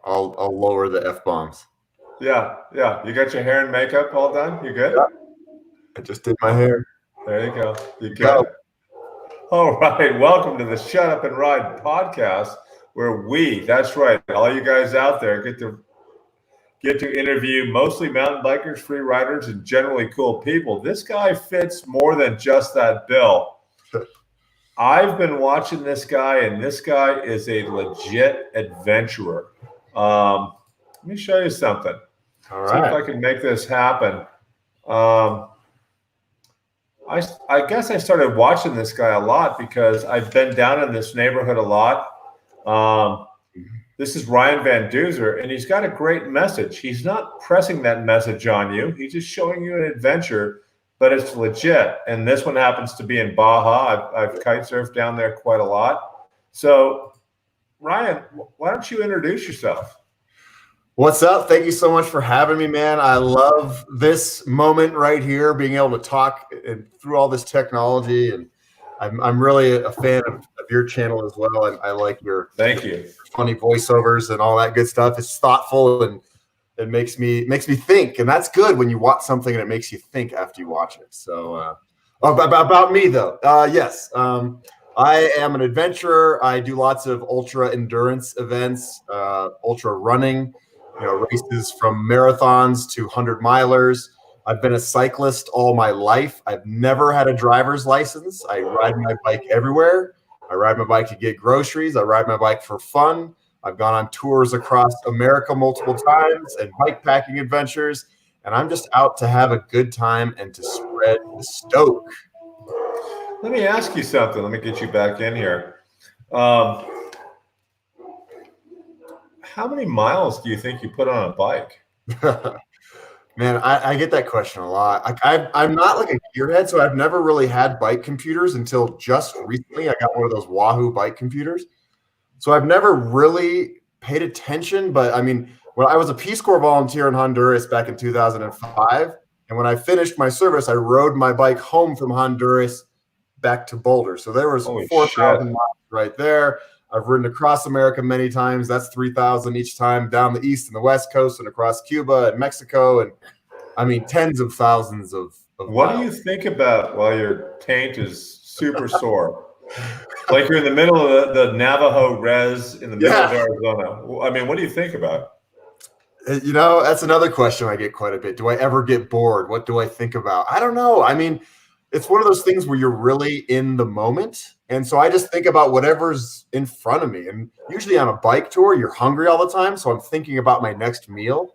I'll lower the F-bombs. Yeah. You got your hair and makeup all done? You good? Yeah. I just did my hair. There you go. You good? All right. Welcome to the Shut Up and Ride podcast, where that's right, all you guys out there get to interview mostly mountain bikers, free riders, and generally cool people. This guy fits more than just that bill. I've been watching this guy, and this guy is a legit adventurer. Let me show you something. All right. See if I can make this happen. I guess I started watching this guy a lot because I've been down in this neighborhood a lot. This is Ryan Van Duzer, and he's got a great message. He's not pressing that message on you. He's just showing you an adventure, but it's legit. And this one happens to be in Baja. I've kite surfed down there quite a lot. So, Ryan, why don't you introduce yourself? What's up? Thank you so much for having me, man. I love this moment right here, being able to talk through all this technology, and I'm really a fan of your channel as well. And I like your funny voiceovers and all that good stuff. It's thoughtful and it makes me think, and that's good when you watch something and it makes you think after you watch it. So about me though, yes, I am an adventurer. I do lots of ultra endurance events, ultra running, races from marathons to 100-milers. I've been a cyclist all my life. I've never had a driver's license. I ride my bike everywhere. I ride my bike to get groceries. I ride my bike for fun. I've gone on tours across America multiple times and bike packing adventures. And I'm just out to have a good time and to spread the stoke. Let me ask you something. Let me get you back in here. How many miles do you think you put on a bike? Man, I get that question a lot. I'm not like a gearhead, so I've never really had bike computers until just recently. I got one of those Wahoo bike computers. So I've never really paid attention. But I mean, when I was a Peace Corps volunteer in Honduras back in 2005, and when I finished my service, I rode my bike home from Honduras back to Boulder. So there was 4,000 miles right there. I've ridden across America many times. That's 3,000 each time, down the east and the west coast and across Cuba and Mexico. And I mean, tens of thousands of What miles. do you think about while your taint is super sore? Like you're in the middle of the Navajo res in the middle of Arizona. I mean, what do you think about it? That's another question I get quite a bit. Do I ever get bored? What do I think about? I don't know. I mean, it's one of those things where you're really in the moment. And so I just think about whatever's in front of me. And usually on a bike tour, you're hungry all the time. So I'm thinking about my next meal,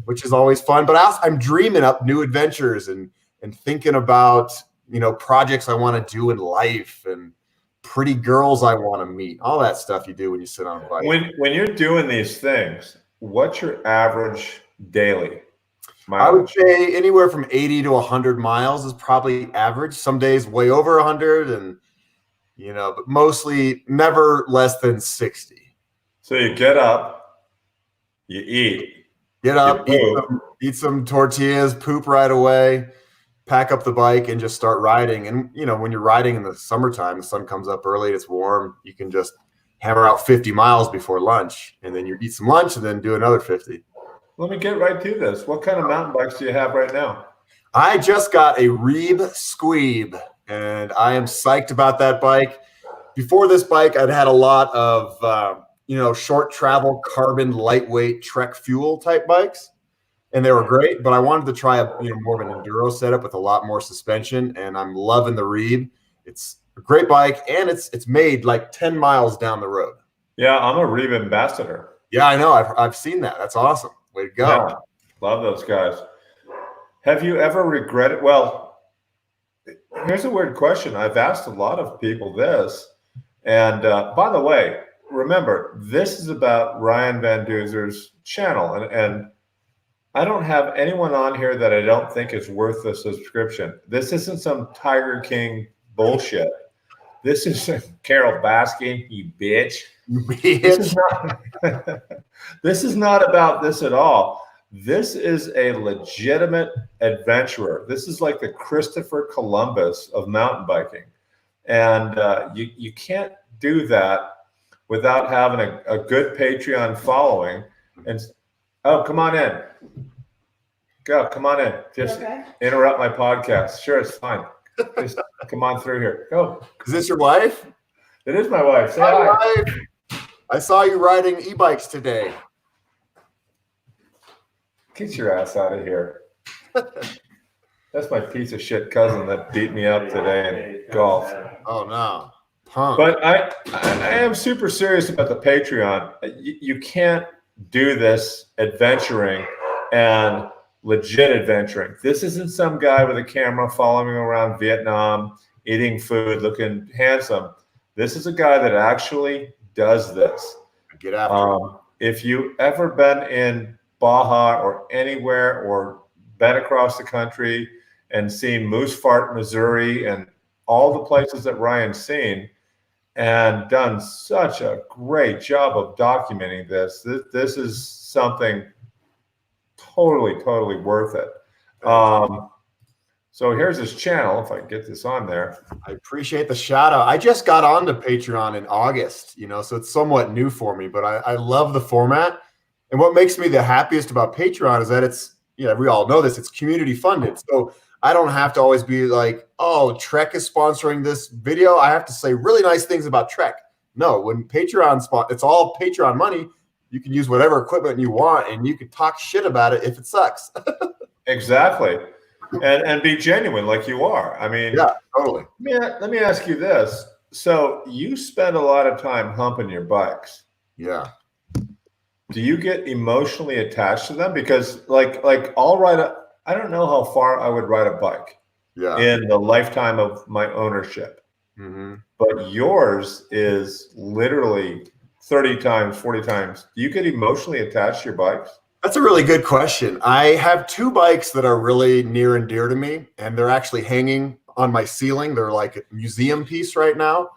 which is always fun. But I'm dreaming up new adventures and thinking about, projects I want to do in life and pretty girls I want to meet, all that stuff you do when you sit on a bike. When you're doing these things, what's your average daily mileage? I would say anywhere from 80 to 100 miles is probably average. Some days way over 100 and, but mostly never less than 60. So you get up, you eat. Get up, eat some tortillas, poop right away, pack up the bike, and just start riding. And, when you're riding in the summertime, the sun comes up early, it's warm. You can just hammer out 50 miles before lunch, and then you eat some lunch and then do another 50. Let me get right to this. What kind of mountain bikes do you have right now? I just got a Reeb Squeeb, and I am psyched about that bike. Before this bike, I'd had a lot of, short travel, carbon, lightweight Trek fuel type bikes, and they were great. But I wanted to try more of an enduro setup with a lot more suspension, and I'm loving the Reeb. It's a great bike, and it's made like 10 miles down the road. Yeah, I'm a Reeb ambassador. Yeah, I know. I've seen that. That's awesome. Way to go. Yeah, love those guys. Have you ever regretted? Well, here's a weird question. I've asked a lot of people this. And by the way, remember, this is about Ryan Van Duzer's channel. And I don't have anyone on here that I don't think is worth the subscription. This isn't some Tiger King bullshit. This is Carol Baskin, you bitch. This is not about this at all. This is a legitimate adventurer. This is like the Christopher Columbus of mountain biking. And you can't do that without having a good Patreon following. And oh, come on in. Go, come on in. Just interrupt my podcast. Sure, it's fine. Just come on through here. Go. Is this your wife? It is my wife. Say hi. I saw you riding e-bikes today. Get your ass out of here. That's my piece of shit cousin that beat me up today in golf. Oh no, punk. But I am super serious about the Patreon. You can't do this adventuring and legit adventuring. This isn't some guy with a camera following around Vietnam, eating food, looking handsome. This is a guy that actually does this. Get after if you ever been in Baja or anywhere or been across the country and seen Moose Fart, Missouri, and all the places that Ryan's seen, and done such a great job of documenting this. This is something totally worth it. So here's his channel, if I can get this on there. I appreciate the shout out. I just got onto Patreon in August, so it's somewhat new for me, but I love the format. And what makes me the happiest about Patreon is that it's, we all know this, it's community funded. So I don't have to always be like, oh, Trek is sponsoring this video. I have to say really nice things about Trek. No, when Patreon it's all Patreon money. You can use whatever equipment you want and you can talk shit about it if it sucks. Exactly. And be genuine like you are. I mean, yeah, totally. Let me ask you this. So you spend a lot of time humping your bikes. Yeah. Do you get emotionally attached to them? Because like I'll ride I don't know how far I would ride a bike in the lifetime of my ownership. Mm-hmm. But yours is literally 30 times, 40 times. Do you get emotionally attached to your bikes? That's a really good question. I have two bikes that are really near and dear to me, and they're actually hanging on my ceiling. They're like a museum piece right now.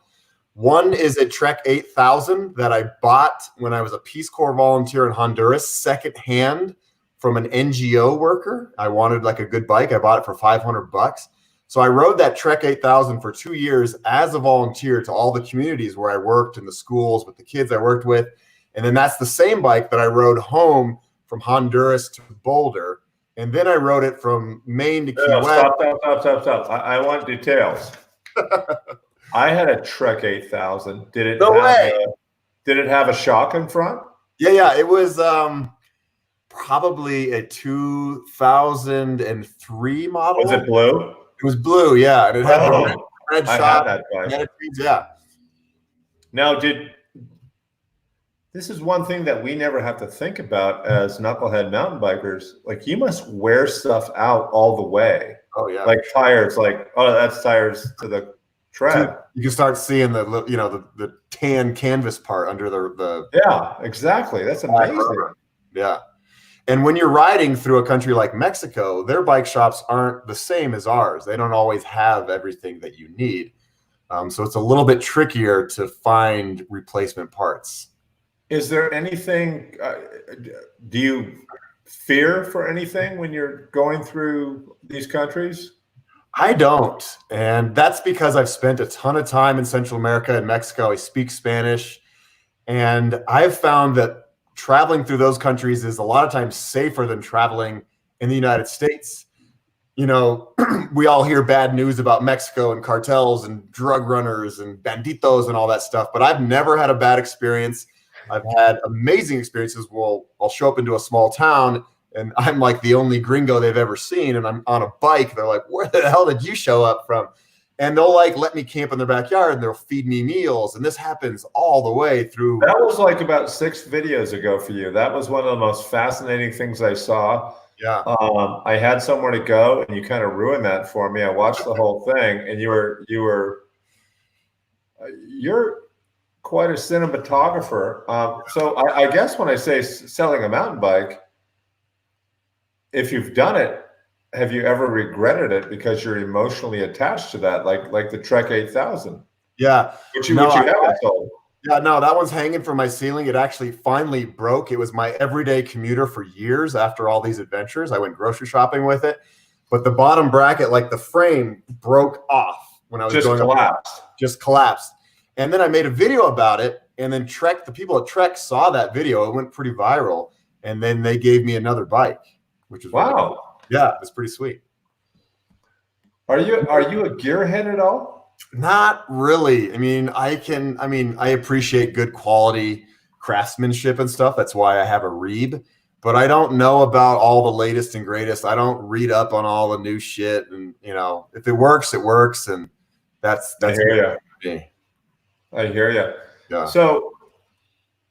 One is a Trek 8000 that I bought when I was a Peace Corps volunteer in Honduras, secondhand from an NGO worker. I wanted like a good bike. I bought it for $500. So I rode that Trek 8000 for 2 years as a volunteer to all the communities where I worked, in the schools with the kids I worked with. And then that's the same bike that I rode home from Honduras to Boulder. And then I rode it from Maine to Key West. Stop. I want details. I had a Trek 8000. Did it have a shock in front? Yeah. It was probably a 2003 model. Was it blue? It was blue, yeah. And it had the red shock. Had that bike. Yeah. Now, this is one thing that we never have to think about as knucklehead mountain bikers. Like, you must wear stuff out all the way. Oh yeah. Like tires, that's tires to the tread. You can start seeing the tan canvas part under the Yeah, exactly. That's amazing. Yeah. And when you're riding through a country like Mexico, their bike shops aren't the same as ours. They don't always have everything that you need. So it's a little bit trickier to find replacement parts. Is there anything, do you fear for anything when you're going through these countries? I don't. And that's because I've spent a ton of time in Central America and Mexico. I speak Spanish. And I've found that traveling through those countries is a lot of times safer than traveling in the United States. We all hear bad news about Mexico and cartels and drug runners and banditos and all that stuff, but I've never had a bad experience. I've had amazing experiences. I'll show up into a small town and I'm like the only gringo they've ever seen, and I'm on a bike. They're like, where the hell did you show up from? And they'll let me camp in their backyard and they'll feed me meals. And this happens all the way through. That was like about 6 videos ago for you. That was one of the most fascinating things I saw. Yeah. I had somewhere to go and you kind of ruined that for me. I watched the whole thing, and you're quite a cinematographer. So I guess when I say selling a mountain bike, if you've done it, have you ever regretted it because you're emotionally attached to that, like the Trek 8000? Yeah. Which you haven't sold. Yeah, no, that one's hanging from my ceiling. It actually finally broke. It was my everyday commuter for years after all these adventures. I went grocery shopping with it. But the bottom bracket, like the frame, broke off when I was going up. Just collapsed. And then I made a video about it. And then the people at Trek saw that video. It went pretty viral. and then they gave me another bike, which was really cool. Yeah, it's pretty sweet. Are you a gearhead at all? Not really. I mean, I appreciate good quality craftsmanship and stuff. That's why I have a Reeb, but I don't know about all the latest and greatest. I don't read up on all the new shit, and if it works, it works, and that's I hear you. I hear you. Yeah. So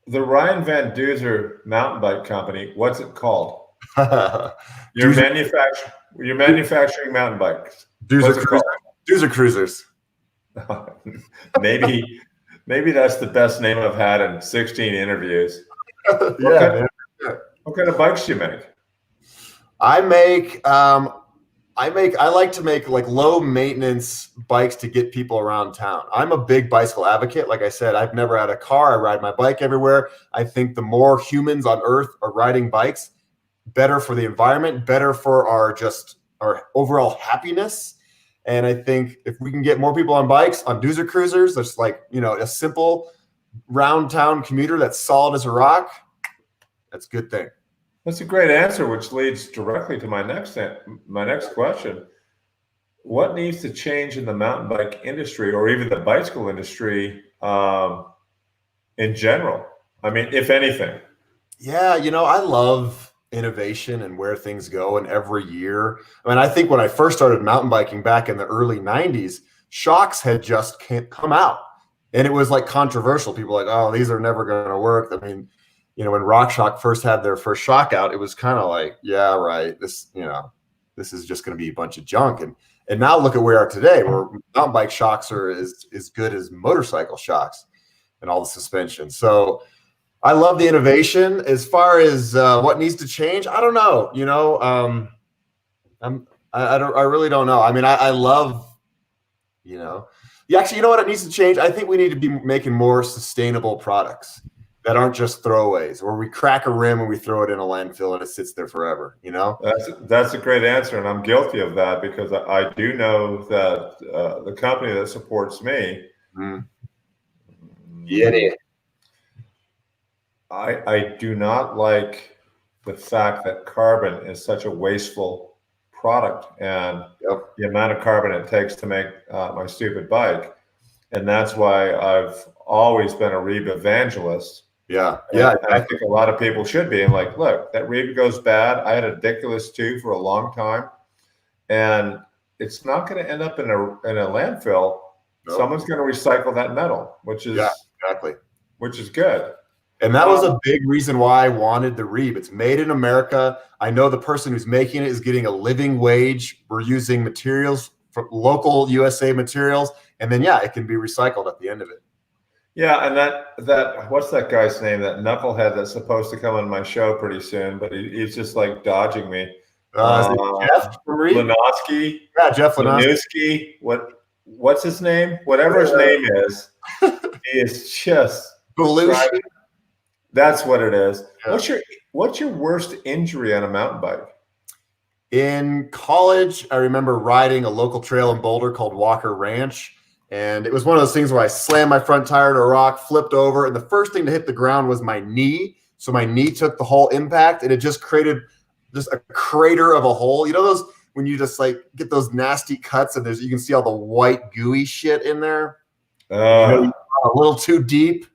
the Ryan Van Duzer mountain bike company, what's it called? You're manufacturing mountain bikes. Duzer Cruisers. maybe that's the best name I've had in 16 interviews. Yeah. What kind of bikes do you make? I like to make like low maintenance bikes to get people around town. I'm a big bicycle advocate. Like I said, I've never had a car. I ride my bike everywhere. I think the more humans on earth are riding bikes, better for the environment, better for our overall happiness. And I think if we can get more people on bikes, on Duzer Cruisers, that's like, a simple round town commuter that's solid as a rock, that's a good thing. That's a great answer, which leads directly to my next question. What needs to change in the mountain bike industry, or even the bicycle industry in general? I mean, if anything. Yeah, I love innovation and where things go. And every year, I think when I first started mountain biking back in the early 90s, shocks had just come out. And it was like controversial. People were like, oh, these are never going to work. I mean, when RockShox first had their first shock out, it was kind of like, yeah, right. This is just going to be a bunch of junk. And now look at where we are today, where mountain bike shocks are as good as motorcycle shocks and all the suspension. So I love the innovation. As far as what needs to change, I don't know. I really don't know. I mean, I love, actually, what it needs to change? I think we need to be making more sustainable products that aren't just throwaways, where we crack a rim and we throw it in a landfill and it sits there forever. That's a great answer, and I'm guilty of that because I do know that the company that supports me. Yeah. I do not like the fact that carbon is such a wasteful product, and the amount of carbon it takes to make my stupid bike. And that's why I've always been a Reeb evangelist. Yeah. And I think a lot of people should be. And like, look, that Reeb goes bad. I had a ridiculous too for a long time, and it's not going to end up in a landfill. Nope. Someone's going to recycle that metal, which is good. And that was a big reason why I wanted the Reeb. It's made in America. I know the person who's making it is getting a living wage. We're using materials from local USA materials, and then it can be recycled at the end of it. Yeah, and that what's that guy's name? That knucklehead that's supposed to come on my show pretty soon, but he's just like dodging me. Jeff from Reeb? Lenosky. Yeah, Jeff Lenosky. What's his name? Whatever his name is, he is just Belushi. That's what it is. Yeah. What's your worst injury on a mountain bike? In college, I remember riding a local trail in Boulder called Walker Ranch. And it was one of those things where I slammed my front tire to a rock, flipped over, and the first thing to hit the ground was my knee. So my knee took the whole impact, and it just created just a crater of a hole. Those when you just like get those nasty cuts and you can see all the white gooey shit in there. A little too deep.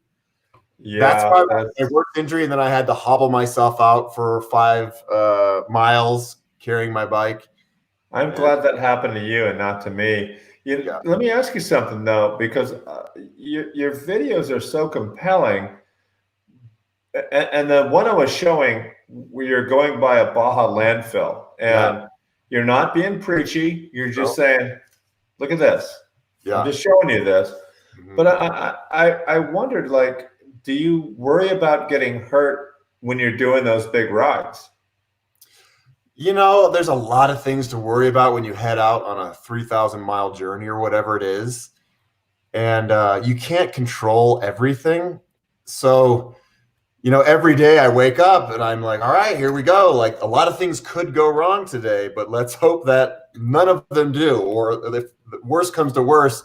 Yeah, that's my worst injury. And then I had to hobble myself out for 5 miles carrying my bike. I'm glad that happened to you and not to me. Let me ask you something though, because your videos are so compelling. And the one I was showing, where you're going by a Baja landfill, and you're not being preachy. You're just saying, "Look at this." I'm just showing you this. Mm-hmm. But I wondered, like, do you worry about getting hurt when you're doing those big rides? There's a lot of things to worry about when you head out on a 3,000-mile journey or whatever it is. And you can't control everything. So, every day I wake up and I'm like, all right, here we go. Like, a lot of things could go wrong today, but let's hope that none of them do. Or if the worst comes to worst,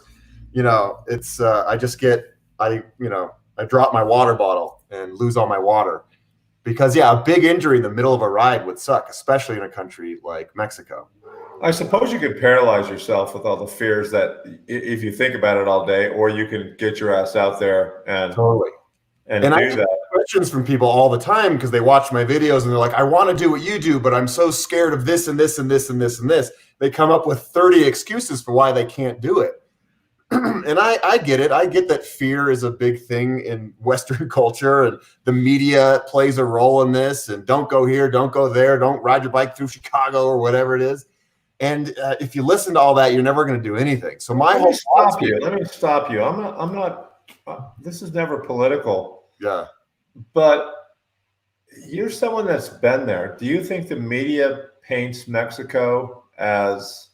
it's I drop my water bottle and lose all my water. Because yeah, a big injury in the middle of a ride would suck, especially in a country like Mexico. I suppose you could paralyze yourself with all the fears that if you think about it all day, or you can get your ass out there and Totally. and I do get that. questions from people all the time because they watch my videos and they're like, I want to do what you do, but I'm so scared of this and this and this and this and this. They come up with 30 excuses for why they can't do it. And I get it. I get that fear is a big thing in Western culture, and the media plays a role in this. And don't go here, don't go there, don't ride your bike through Chicago or whatever it is. And if you listen to all that, you're never going to do anything. So my whole Let me stop you. I'm not. This is never political. Yeah. But you're someone that's been there. Do you think the media paints Mexico as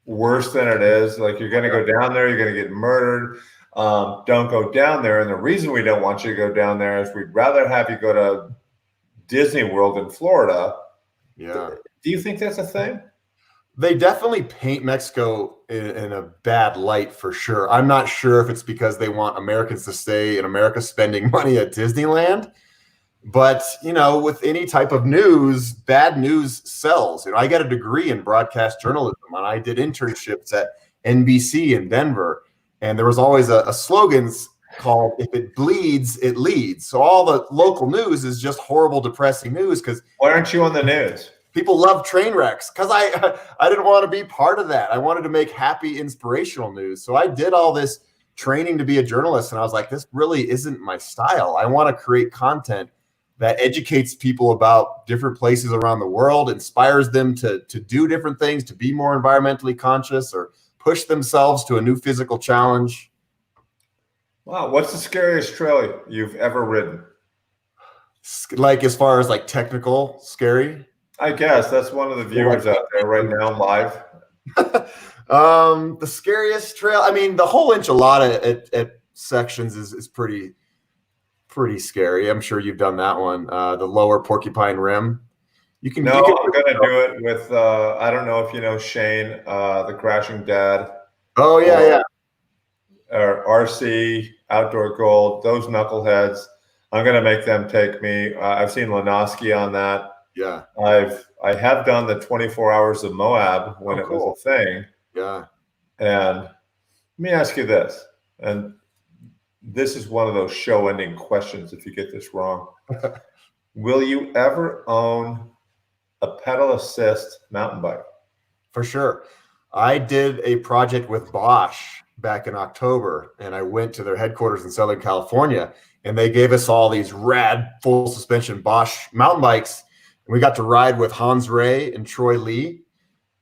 worse than it is? Like, you're going to go down there, you're going to get murdered. Don't go down there. And the reason we don't want you to go down there is we'd rather have you go to Disney World in Florida. Yeah. Do you think that's a thing? They definitely paint Mexico in a bad light for sure. I'm not sure if it's because they want Americans to stay in America spending money at Disneyland. But, you know, with any type of news, bad news sells. You know, I got a degree in broadcast journalism, and I did internships at NBC in Denver. And there was always a slogan called, if it bleeds, it leads. So all the local news is just horrible, depressing news. Because why aren't you on the news? People love train wrecks, because I didn't want to be part of that. I wanted to make happy, inspirational news. So I did all this training to be a journalist. And I was like, this really isn't my style. I want to create content that educates people about different places around the world, inspires them to do different things, to be more environmentally conscious, or push themselves to a new physical challenge. Wow. What's the scariest trail you've ever ridden? Like, as far as like technical, scary? I guess that's one of the viewers out there right now live. The scariest trail, I mean, the whole enchilada at sections is pretty scary. I'm sure you've done that one. The lower Porcupine Rim. I'm going to do it with, I don't know if you know Shane, the Crashing Dad. Oh, yeah. Or RC, Outdoor Gold, those knuckleheads. I'm going to make them take me. I've seen Lenosky on that. Yeah. I have done the 24 hours of Moab when it was a thing. Yeah. And let me ask you this, and this is one of those show-ending questions if you get this wrong. Will you ever own a pedal assist mountain bike? For sure. I did a project with Bosch back in October, and I went to their headquarters in Southern California, and they gave us all these rad full suspension Bosch mountain bikes. And we got to ride with Hans Ray and Troy Lee.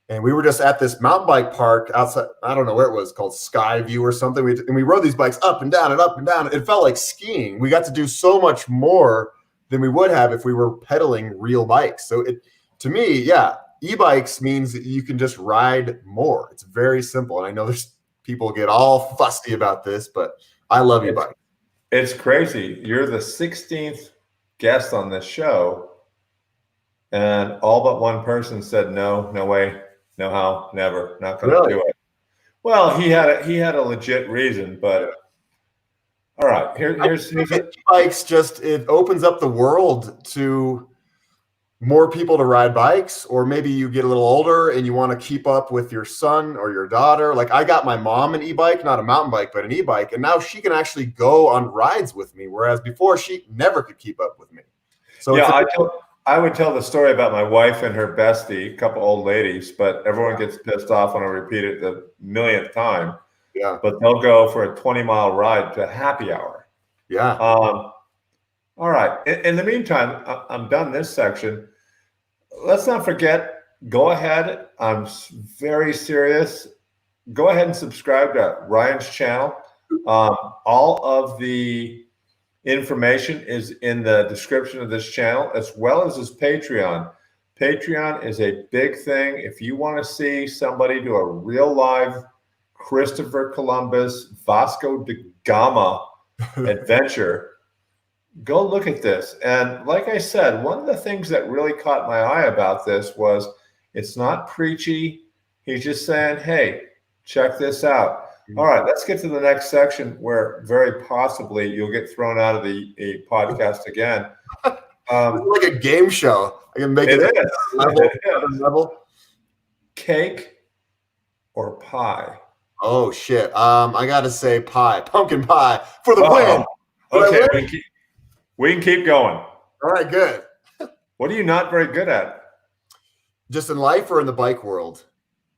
And we were just at this mountain bike park outside, I don't know where it was, called Skyview or something. And we rode these bikes up and down and up and down. It felt like skiing. We got to do so much more than we would have if we were pedaling real bikes. So to me, yeah, e-bikes means that you can just ride more. It's very simple. And I know there's people get all fussy about this, but I love e-bikes. It's crazy. You're the 16th guest on this show, and all but one person said no way, no how, never, not going to do it. Well, he had a legit reason, but all right. Here's bikes. Just, it opens up the world to more people to ride bikes, or maybe you get a little older and you want to keep up with your son or your daughter. Like, I got my mom an e-bike, not a mountain bike, but an e-bike, and now she can actually go on rides with me, whereas before she never could keep up with me. So yeah, I would tell the story about my wife and her bestie, a couple old ladies, but everyone gets pissed off when I repeat it the millionth time. Yeah. But they'll go for a 20-mile ride to happy hour. Yeah. All right. In the meantime, I'm done this section. Let's not forget, go ahead. I'm very serious. Go ahead and subscribe to Ryan's channel. All of the information is in the description of this channel, as well as his Patreon. Patreon is a big thing. If you want to see somebody do a real live Christopher Columbus, Vasco da Gama adventure, go look at this. And like I said, one of the things that really caught my eye about this was it's not preachy. He's just saying, hey, check this out. All right, let's get to the next section where very possibly you'll get thrown out of the podcast again. It's like a game show. I can make it another level. Cake or pie? Oh shit. I gotta say pie. Pumpkin pie for the win. Okay, we can keep going. All right, good. What are you not very good at? Just in life or in the bike world?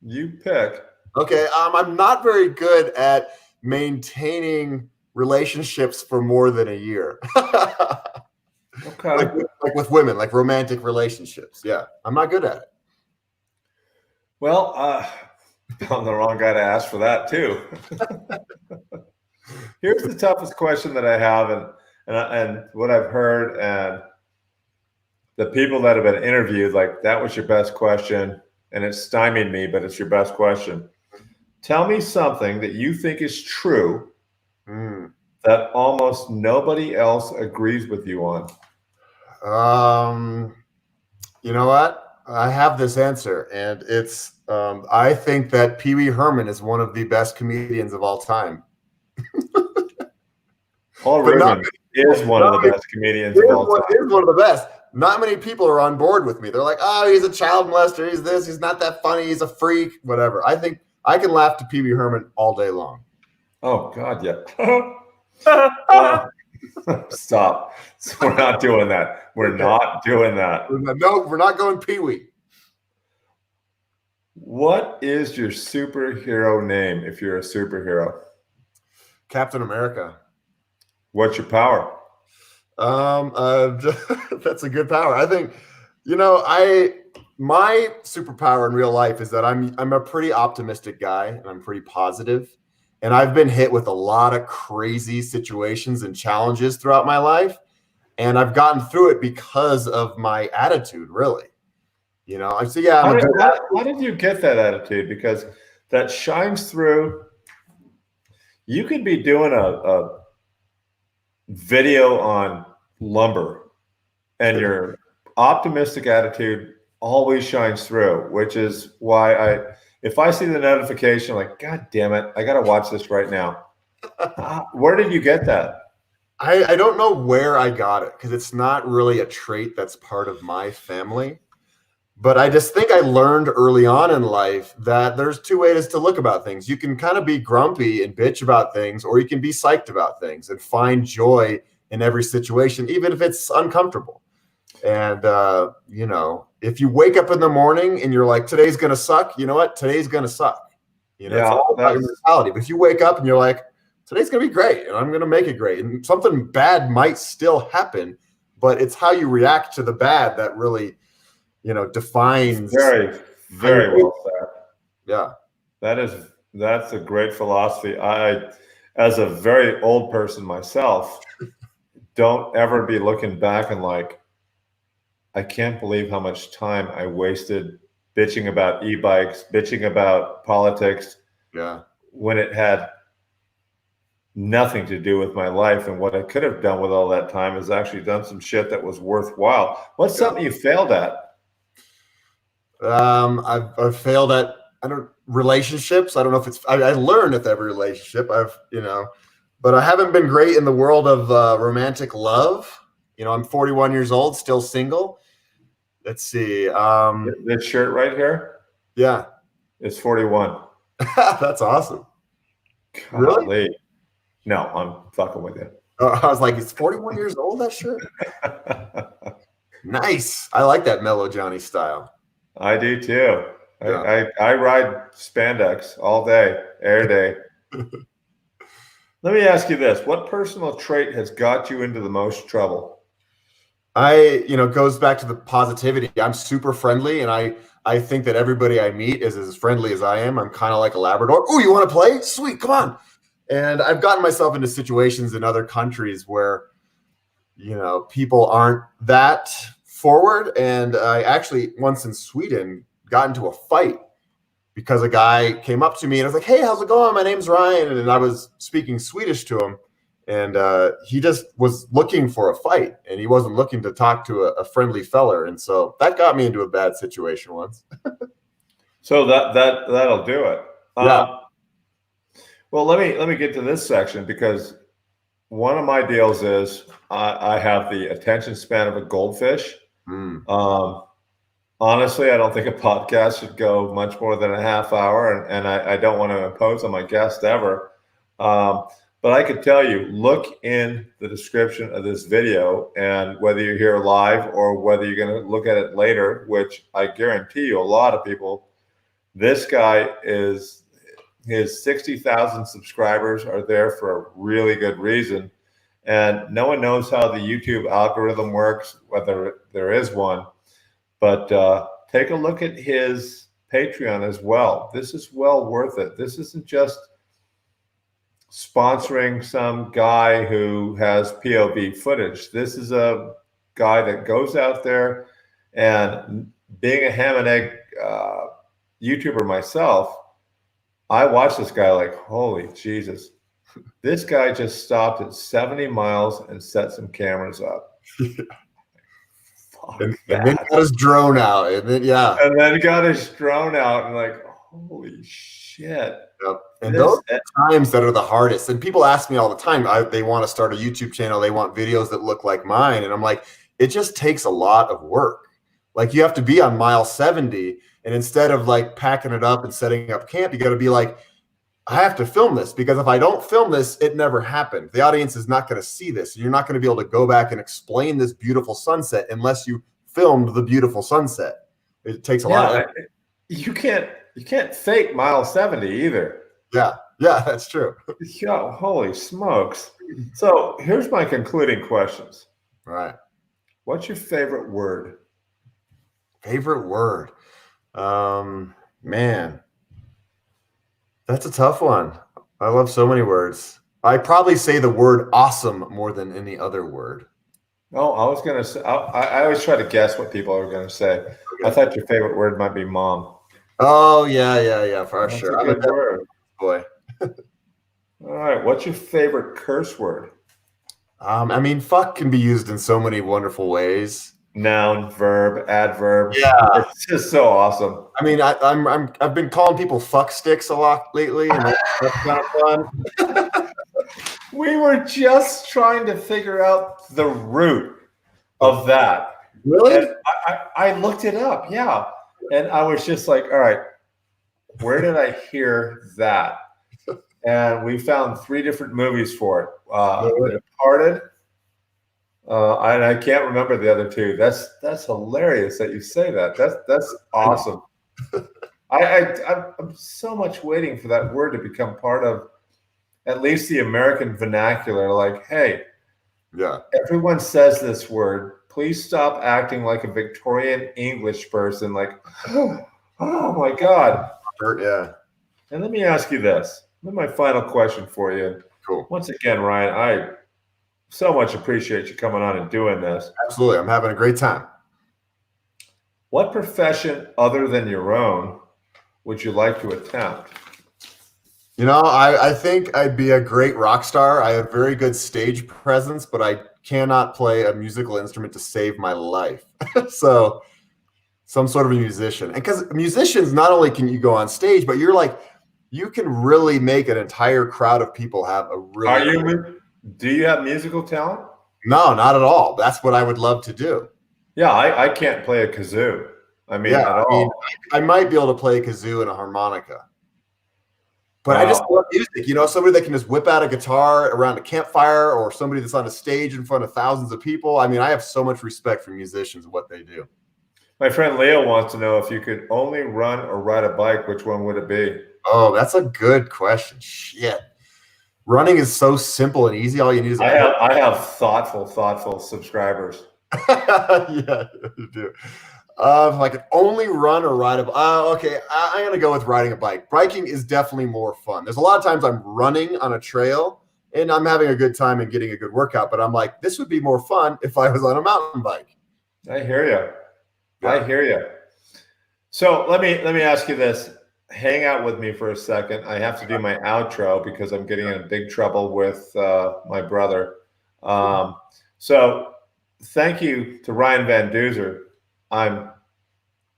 You pick. Okay, I'm not very good at maintaining relationships for more than a year. Okay. Like with women, like romantic relationships. Yeah, I'm not good at it. Well, I'm the wrong guy to ask for that too. Here's the toughest question that I have, and what I've heard, and the people that have been interviewed, like, that was your best question, and it stymied me, but it's your best question. Tell me something that you think is true that almost nobody else agrees with you on. You know what? I have this answer, and it's I think that Pee Wee Herman is one of the best comedians of all time. Paul Rubin is one of the best comedians of all time. He's one of the best. Not many people are on board with me. They're like, oh, he's a child molester. He's this. He's not that funny. He's a freak. Whatever. I think I can laugh to Pee Wee Herman all day long. Oh, God, yeah. Stop. So we're not doing that. We're not doing that. No, we're not going Pee Wee. What is your superhero name if you're a superhero? Captain America. What's your power? That's a good power. I think, my superpower in real life is that I'm a pretty optimistic guy, and I'm pretty positive. And I've been hit with a lot of crazy situations and challenges throughout my life. And I've gotten through it because of my attitude, really. So yeah. How did you get that attitude? Because that shines through. You could be doing a video on lumber, and your optimistic attitude always shines through, which is why if I see the notification, like, God damn it, I got to watch this right now. Where did you get that? I don't know where I got it, because it's not really a trait that's part of my family. But I just think I learned early on in life that there's two ways to look about things. You can kind of be grumpy and bitch about things, or you can be psyched about things and find joy in every situation, even if it's uncomfortable. And, if you wake up in the morning and you're like, today's going to suck, you know what? Today's going to suck. It's all about your mentality. But if you wake up and you're like, today's going to be great, and I'm going to make it great. And something bad might still happen, but it's how you react to the bad that really, defines. Very, very well said. Yeah. That's a great philosophy. I, as a very old person myself, don't ever be looking back and like, I can't believe how much time I wasted bitching about e-bikes, bitching about politics. Yeah. When it had nothing to do with my life. And what I could have done with all that time is actually done some shit that was worthwhile. What's something you failed at? I've failed at relationships. I don't know if it's I learned at every relationship. But I haven't been great in the world of romantic love. I'm 41 years old, still single. Let's see. This shirt right here? Yeah. It's 41. That's awesome. Golly. Really? No, I'm fucking with you. I was like, it's 41 years old, that shirt? Nice. I like that Mellow Johnny style. I do too. Yeah. I ride spandex all day, air day. Let me ask you this. What personal trait has got you into the most trouble? Goes back to the positivity. I'm super friendly, and I think that everybody I meet is as friendly as I am. I'm kind of like a Labrador. Oh, you want to play? Sweet, come on. And I've gotten myself into situations in other countries where, people aren't that forward. And I actually once in Sweden got into a fight because a guy came up to me and I was like, hey, how's it going? My name's Ryan. And I was speaking Swedish to him. And he just was looking for a fight, and he wasn't looking to talk to a friendly feller. And so that got me into a bad situation once. So that'll do it. Yeah. Well, let me get to this section, because one of my deals is I have the attention span of a goldfish. Honestly, I don't think a podcast should go much more than a half hour, and I don't want to impose on my guest ever. But I could tell you, look in the description of this video, and whether you're here live or whether you're going to look at it later, which I guarantee you a lot of people, this guy is, his 60,000 subscribers are there for a really good reason. And no one knows how the YouTube algorithm works, whether there is one. But take a look at his Patreon as well. This is well worth it. This isn't just sponsoring some guy who has POV footage. This is a guy that goes out there, and being a ham and egg YouTuber myself, I watch this guy like, holy Jesus. This guy just stopped at 70 miles and set some cameras up. And then got his drone out, and then got his drone out, and like, holy shit. Yep. And those are times that are the hardest. And people ask me all the time, they want to start a YouTube channel, they want videos that look like mine, and I'm like, it just takes a lot of work. Like, you have to be on mile 70, and instead of like packing it up and setting up camp, you got to be like, I have to film this, because if I don't film this, it never happened. The audience is not going to see this. You're not going to be able to go back and explain this beautiful sunset unless you filmed the beautiful sunset. It takes a lot of effort. You can't fake mile 70 either. Yeah, that's true. Yeah, holy smokes. So here's my concluding questions. All right. What's your favorite word? Favorite word? Man. That's a tough one. I love so many words. I probably say the word awesome more than any other word. Oh, I was going to say, I always try to guess what people are going to say. Okay. I thought your favorite word might be mom. Oh, yeah, for sure. I'm a good word. Boy. All right. What's your favorite curse word? I mean, fuck can be used in so many wonderful ways. Noun, verb, adverb. Yeah, it's just so awesome. I mean, I've been calling people fuck sticks a lot lately, and that's kind of fun. We were just trying to figure out the root of that. Really? And I looked it up. Yeah, and I was just like, all right, where did I hear that? And we found 3 different movies for it. The Departed. And I can't remember the other 2. That's hilarious that you say that. That's awesome. I'm so much waiting for that word to become part of at least the American vernacular. Like, hey, everyone says this word. Please stop acting like a Victorian English person. Like, oh my God. Yeah. And let me ask you this. My final question for you. Cool. Once again, Ryan, I so much appreciate you coming on and doing this. Absolutely. I'm having a great time. What profession other than your own would you like to attempt? You know, I think I'd be a great rock star. I have very good stage presence, but I cannot play a musical instrument to save my life. So some sort of a musician. And because musicians, not only can you go on stage, but you're like, you can really make an entire crowd of people have a really... Do you have musical talent? No, not at all. That's what I would love to do. Yeah, I can't play a kazoo. I mean, at all. I might be able to play a kazoo and a harmonica. But I just love music. You know, somebody that can just whip out a guitar around a campfire, or somebody that's on a stage in front of thousands of people. I mean, I have so much respect for musicians and what they do. My friend Leo wants to know, if you could only run or ride a bike, which one would it be? Oh, that's a good question. Shit. Running is so simple and easy. All you need is I have thoughtful subscribers. Yeah, you do. If I could only run or ride a bike. Okay, I'm going to go with riding a bike. Biking is definitely more fun. There's a lot of times I'm running on a trail and I'm having a good time and getting a good workout, but I'm like, this would be more fun if I was on a mountain bike. I hear you. Yeah. I hear you. So let me ask you this. Hang out with me for a second. I have to do my outro because I'm getting in big trouble with my brother. So thank you to Ryan Van Duzer. I'm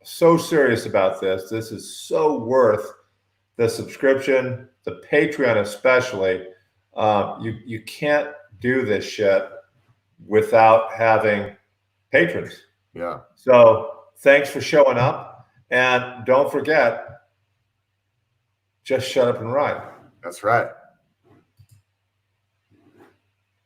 so serious about this. This is so worth the subscription, the Patreon especially. You can't do this shit without having patrons. Yeah. So thanks for showing up. And don't forget, just shut up and ride. That's right.